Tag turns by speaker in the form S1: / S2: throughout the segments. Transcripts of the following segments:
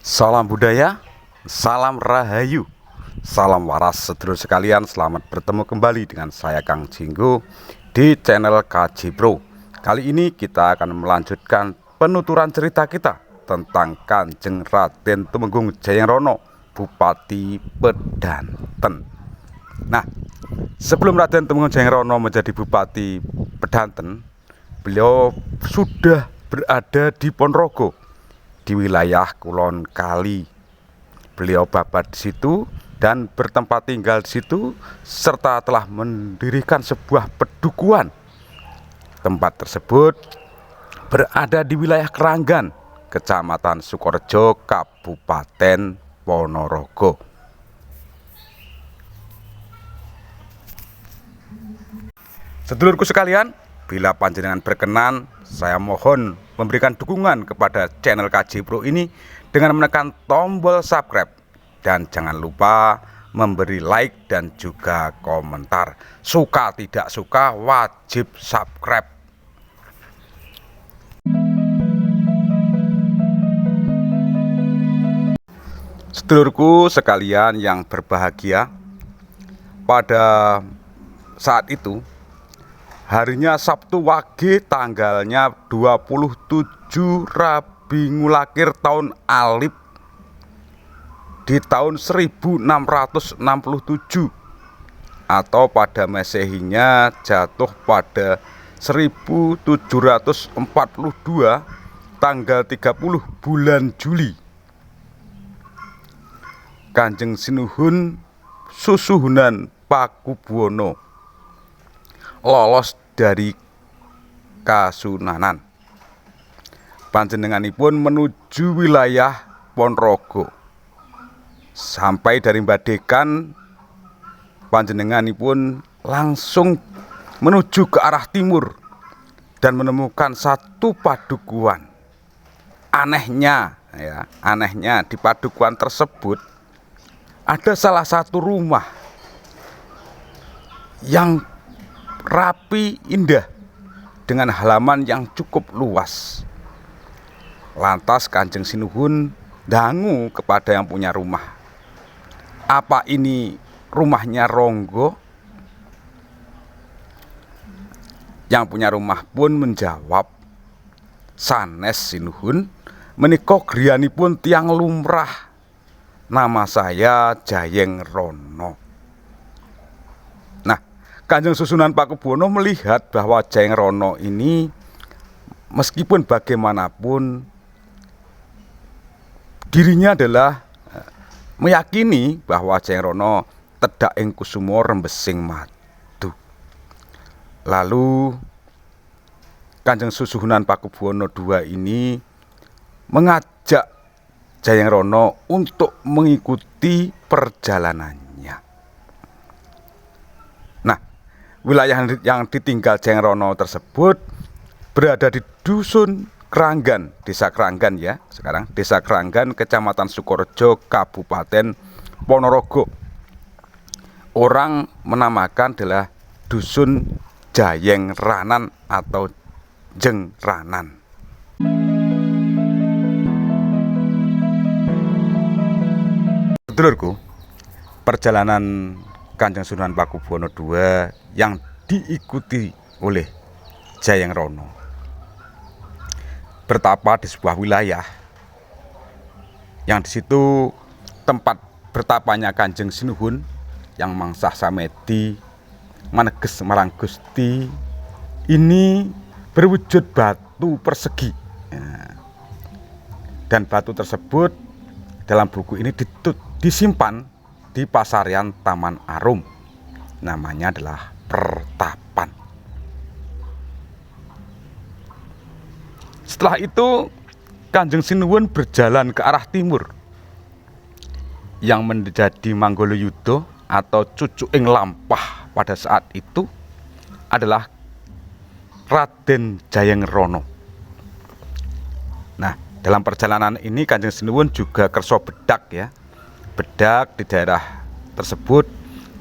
S1: Salam budaya, salam rahayu, salam waras sedulur sekalian. Selamat bertemu kembali dengan saya Kang Jinggo di channel KJ Pro. Kali ini kita akan melanjutkan penuturan cerita kita tentang Kanjeng Raden Tumenggung Jayengrono, Bupati Pedanten. Nah, sebelum Raden Tumenggung Jayengrono menjadi Bupati Pedanten, beliau sudah berada di Ponorogo, di wilayah Kulon Kali. Beliau babat di situ dan bertempat tinggal di situ, serta telah mendirikan sebuah pedukuhan. Tempat tersebut berada di wilayah Keranggan, Kecamatan Sukorejo, Kabupaten Ponorogo. Sedulurku sekalian, bila panjenengan berkenan, saya mohon memberikan dukungan kepada channel KJ Pro ini dengan menekan tombol subscribe. Dan jangan lupa memberi like dan juga komentar. Suka tidak suka wajib subscribe. Sedulurku sekalian yang berbahagia, pada saat itu harinya Sabtu Wage, tanggalnya 27 Rabi Ngulakir tahun Alif di tahun 1667, atau pada Masehinya jatuh pada 1742 tanggal 30 bulan Juli. Kanjeng Sinuhun Susuhunan Pakubuwono lolos dari Kasunanan. Panjenenganipun menuju wilayah Ponorogo. Sampai dari Badekan, panjenenganipun langsung menuju ke arah timur dan menemukan satu padukuhan. Anehnya di padukuhan tersebut ada salah satu rumah yang rapi, indah, dengan halaman yang cukup luas. Lantas Kanjeng Sinuhun dangu kepada yang punya rumah, "Apa ini rumahnya Ronggo?" Yang punya rumah pun menjawab, "Sanes Sinuhun, menika griyanipun tiang lumrah. Nama saya Jayengrono." Kanjeng Susunan Pakubuwono melihat bahwa Jayengrono ini meskipun bagaimanapun dirinya adalah meyakini bahwa Jayengrono tedak ing kusumo rembesing madu. Lalu Kanjeng Susuhunan Pakubuwono II ini mengajak Jayengrono untuk mengikuti perjalanannya. Wilayah yang ditinggal Jayengrono tersebut berada di Dusun Keranggan, Desa Keranggan ya, sekarang Desa Keranggan, Kecamatan Sukorejo, Kabupaten Ponorogo. Orang menamakan adalah Dusun Jayengranan atau Jengranan. Sedulurku, perjalanan Kanjeng Sunan Pakubuwono II yang diikuti oleh Jayengrono bertapa di sebuah wilayah yang di situ tempat bertapanya Kanjeng Sinuhun yang mangsah samedi maneges marang Gusti ini berwujud batu persegi. Dan batu tersebut dalam buku ini disimpan di Pasarian Taman Arum. Namanya adalah Pertapan. Setelah itu Kanjeng Sinuhun berjalan ke arah timur. Yang menjadi Manggoluyuda atau cucu ing lampah pada saat itu adalah Raden Jayengrono. Nah, dalam perjalanan ini Kanjeng Sinuhun juga kerso bedak ya. Bedak di daerah tersebut,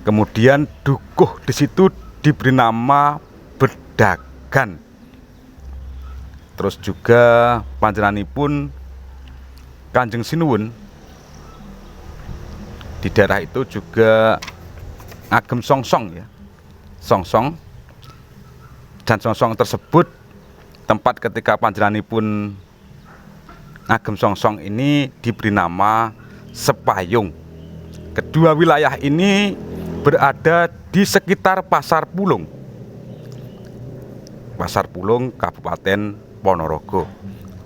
S1: kemudian dukuh di situ diberi nama Bedagan. Terus juga panjenenganipun Kanjeng Sinuwun di daerah itu juga ngagem songsong ya, songsong, dan songsong tersebut tempat ketika panjenenganipun ngagem songsong ini diberi nama Sepayung. Kedua wilayah ini berada di sekitar Pasar Pulung, Kabupaten Ponorogo.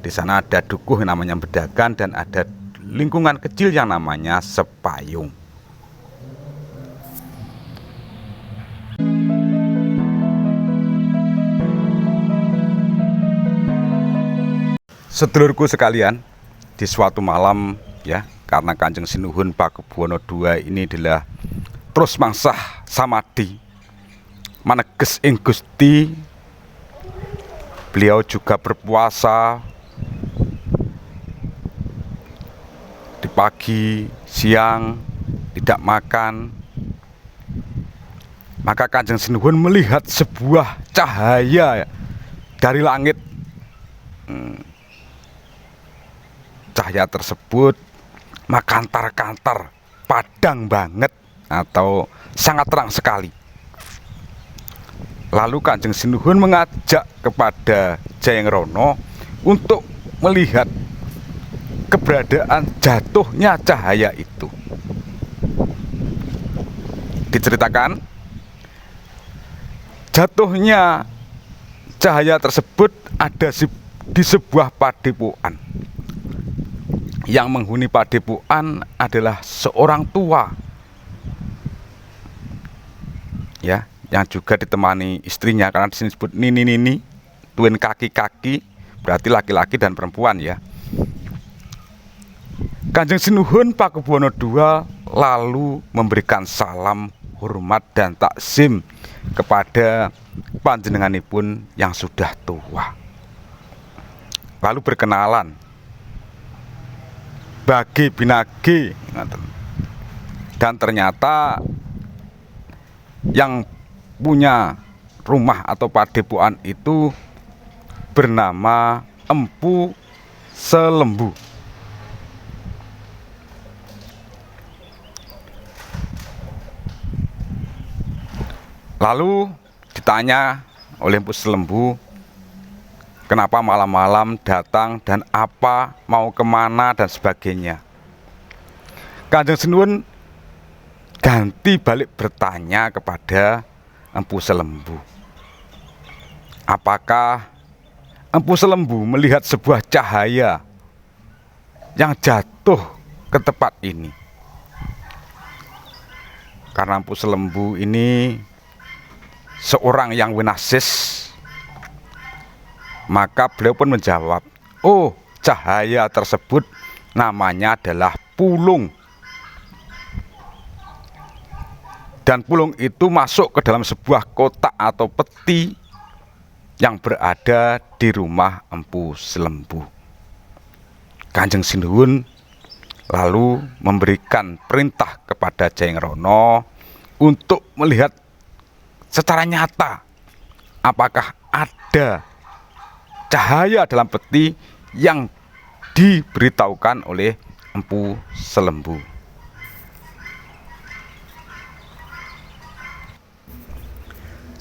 S1: Di sana ada dukuh yang namanya Bedagan dan ada lingkungan kecil yang namanya Sepayung. Sedulurku sekalian, di suatu malam ya, karena Kanjeng Sinuhun Pakubuwono II ini adalah terus mangsah samadhi maneges ing Gusti. Beliau juga berpuasa di pagi, siang, tidak makan. Maka Kanjeng Sinuhun melihat sebuah cahaya dari langit. Cahaya tersebut makantar-kantar, padang banget atau sangat terang sekali. Lalu Kanjeng Sinuhun mengajak kepada Jayeng-Rono untuk melihat keberadaan jatuhnya cahaya itu. Diceritakan jatuhnya cahaya tersebut ada di sebuah padepokan. Yang menghuni padepokan adalah seorang tua ya, yang juga ditemani istrinya, karena di sini disebut nini-nini, twin kaki-kaki, berarti laki-laki dan perempuan ya. Kanjeng Sinuhun Pakubuwono II lalu memberikan salam hormat dan takzim kepada panjenenganipun yang sudah tua. Lalu berkenalan bagi binagi, dan ternyata yang punya rumah atau padepokan itu bernama Empu Selembu. Lalu ditanya oleh Empu Selembu, kenapa malam-malam datang dan apa, mau kemana dan sebagainya. Kanjeng Sinuhun ganti balik bertanya kepada Empu Selembu, apakah Empu Selembu melihat sebuah cahaya yang jatuh ke tempat ini. Karena Empu Selembu ini seorang yang winasis, maka beliau pun menjawab, oh, cahaya tersebut namanya adalah pulung. Dan pulung itu masuk ke dalam sebuah kotak atau peti yang berada di rumah Empu Selembu. Kanjeng Sinuhun lalu memberikan perintah kepada Jayeng-Rono untuk melihat secara nyata apakah ada cahaya dalam peti yang diberitahukan oleh Empu Selembu.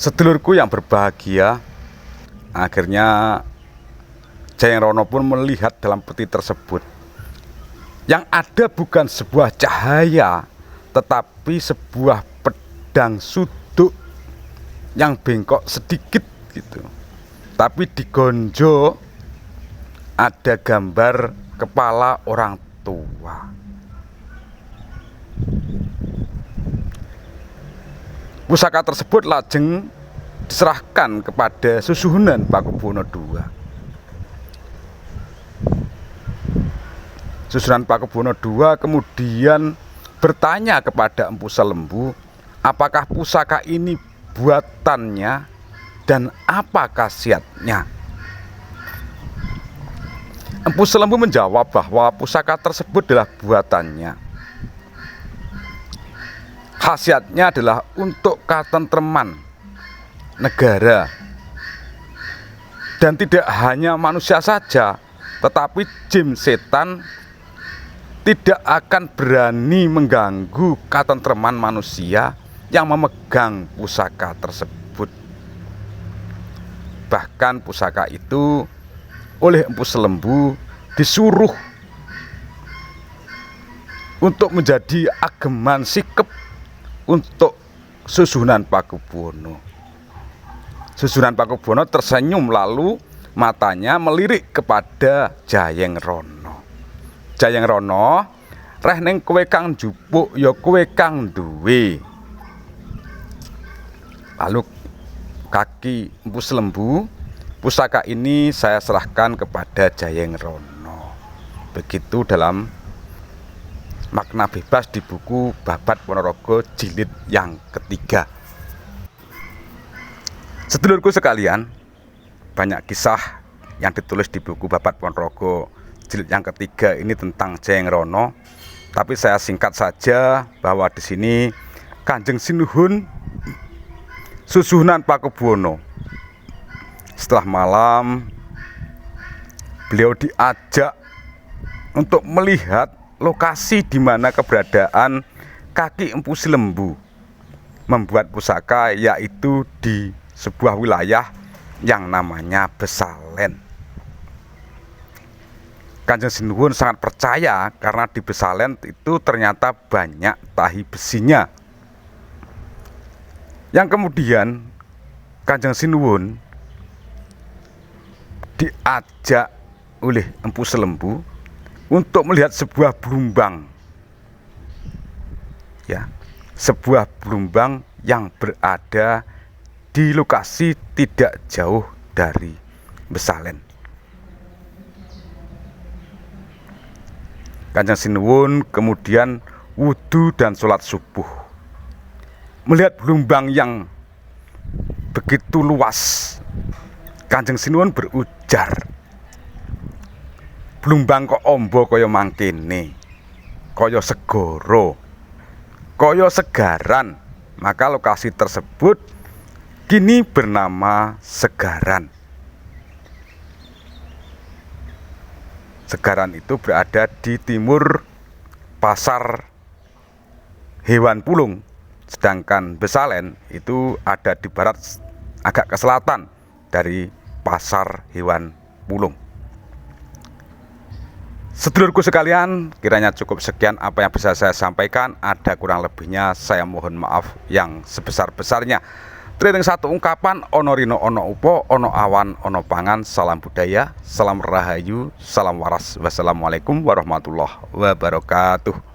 S1: Sedulurku yang berbahagia, akhirnya Jayeng-Rono pun melihat dalam peti tersebut. Yang ada bukan sebuah cahaya, tetapi sebuah pedang suduk yang bengkok sedikit gitu. Tapi di gonjo ada gambar kepala orang tua. Pusaka tersebut lajeng diserahkan kepada Susuhunan Pakubuwono II. Susuhunan Pakubuwono II kemudian bertanya kepada Empu Selembu, apakah pusaka ini buatannya dan apa khasiatnya. Empu Selembu menjawab bahwa pusaka tersebut adalah buatannya. Khasiatnya adalah untuk katentreman negara, dan tidak hanya manusia saja, tetapi jin setan tidak akan berani mengganggu ketenteraman manusia yang memegang pusaka tersebut. Bahkan pusaka itu oleh Empu Selembu disuruh untuk menjadi ageman sikep untuk Susuhunan Pakubuwono. Susuhunan Pakubuwono tersenyum lalu matanya melirik kepada Jayeng Rono. Jayeng Rono, reh ning kowe kang njupuk ya kowe kang duwe. Lalu kaki Empu Selembu, pusaka ini saya serahkan kepada Jayeng Rono. Begitu dalam makna bebas di buku Babad Ponorogo jilid yang ketiga. Sedulurku sekalian, banyak kisah yang ditulis di buku Babad Ponorogo jilid yang ketiga ini tentang Jayeng Rono, tapi saya singkat saja bahwa di sini Kanjeng Sinuhun Susuhunan Pakubuwono setelah malam beliau diajak untuk melihat lokasi di mana keberadaan kaki Empu Selembu membuat pusaka, yaitu di sebuah wilayah yang namanya Besalen. Kanjeng Sinuhun sangat percaya karena di Besalen itu ternyata banyak tahi besinya. Yang kemudian Kanjeng Sinuhun diajak oleh Empu Selembu untuk melihat sebuah blumbang, ya, sebuah blumbang yang berada di lokasi tidak jauh dari Besalen. Kanjeng Sinuhun kemudian wudhu dan sholat subuh. Melihat blumbang yang begitu luas, Kanjeng Sinuhun berujar, blumbang kok ombo kaya mangkene, kaya segoro, kaya segaran. Maka lokasi tersebut kini bernama Segaran. Segaran itu berada di timur Pasar Hewan Pulung, sedangkan Besalen itu ada di barat agak ke selatan dari Pasar Hewan Pulung. Sedulurku sekalian, kiranya cukup sekian apa yang bisa saya sampaikan. Ada kurang lebihnya saya mohon maaf yang sebesar-besarnya. Triting satu ungkapan, ono rino ono upo, ono awan ono pangan. Salam budaya, salam rahayu, salam waras. Wassalamualaikum warahmatullahi wabarakatuh.